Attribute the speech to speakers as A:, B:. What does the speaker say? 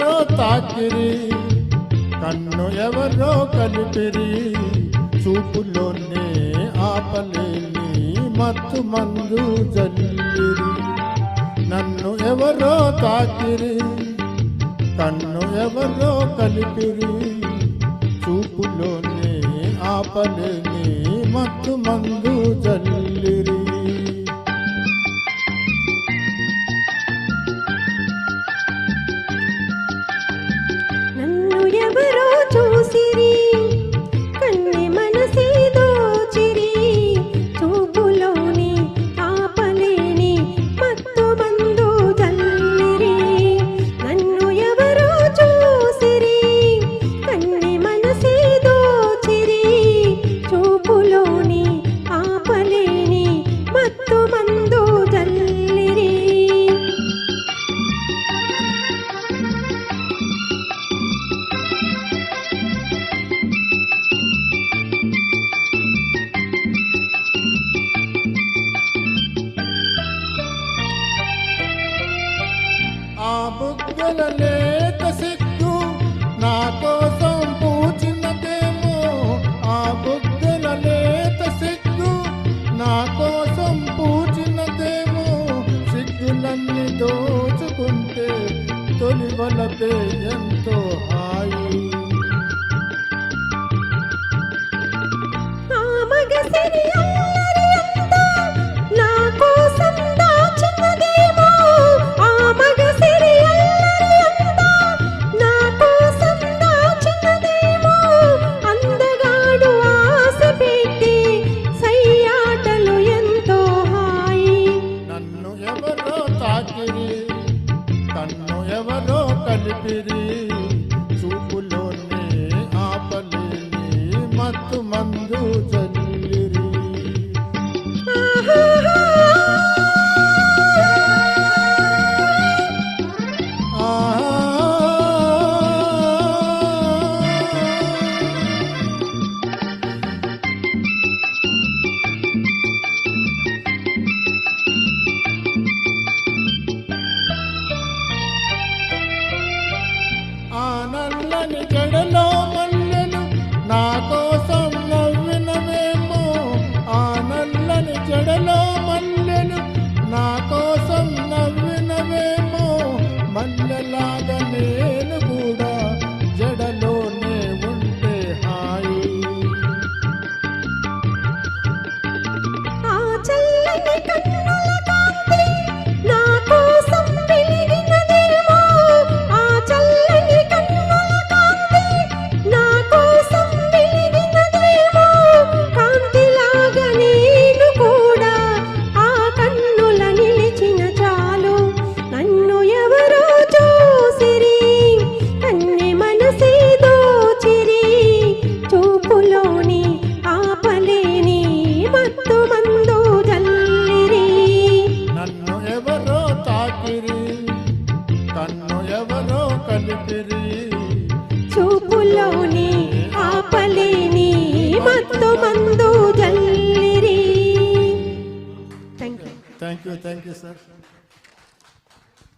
A: ఎవరో తాకిరి, కన్ను ఎవరో కలిపిరి, చూపులోనే ఆపలేని మత్తు మందు జల్లిరి. నన్ను ఎవరో తాకిరి, కన్ను ఎవరో కలిపిరి, చూపులోనే ఆపలేని మత్తు మందు జల్లిరి.
B: నన్ను ఎవరో చూసిరి, కన్నె మనసే దోచిరి, చూపులోని ఆపలేని మత్తు మందు జల్లిరి. నన్ను ఎవరో చూసిరి, కన్నె మనసే దోచిరి, చూపులోని ఆపలేని మత్తు మందు జల్లిరి.
A: ఆ బుగ్గల లేత సిగ్గు నా కోసం పూచినదేమో, ఆ బుగ్గల లేత సిగ్గు నా కోసం పూచినదేమో, సిగ్గులన్నీ దోచుకుంటే తొలివలపే ఎంతో హాయి.
B: ఆ మగసిరి అల్లరి అంతా నా కోసం దాచినదేమో, ఆ మగసిరి అల్లరి అంతా నా కోసం దాచినదేమో, అందగాడు ఆశ పెట్టి సయ్యాటలు ఎంతో హాయి.
A: నన్ను ఎవరో తాకిరి, కన్ను ఎవరో కలిపిరి, చూపులోనే ఆపలేని మత్తు మందు జల్లిరి. ఆ నల్లని జడలో మల్లెలు నా కోసం నవ్వినవేమో, ఆ నల్లని జడలో మల్లెలు నా కోసం నవ్వినవేమో, మల్లెలాగా నేను కూడా జడలోనే ఉంటే హాయి.
B: ఆ చల్లని కన్నుల కాంతి నా కోసం వెలిగినదేమో, ఆ చల్లని కన్నుల కాంతి నా కోసం వెలిగినదేమో, కాంతిలాగా నేను కూడా ఆ కన్నుల నిలిచిన చాలు. నన్ను ఎవరో చూసిరి, కన్నె మనసే దోచిరి, చూపులోని ఆపలేని మత్తు మందు జల్లిరి.
A: నన్ను ఎవరో తాకిరి, కన్ను ఎవరో కలిపిరి,
B: చూపులోని ఆపలేని మత్తు మందు జల్లిరి. Thank you.
A: Thank you sir.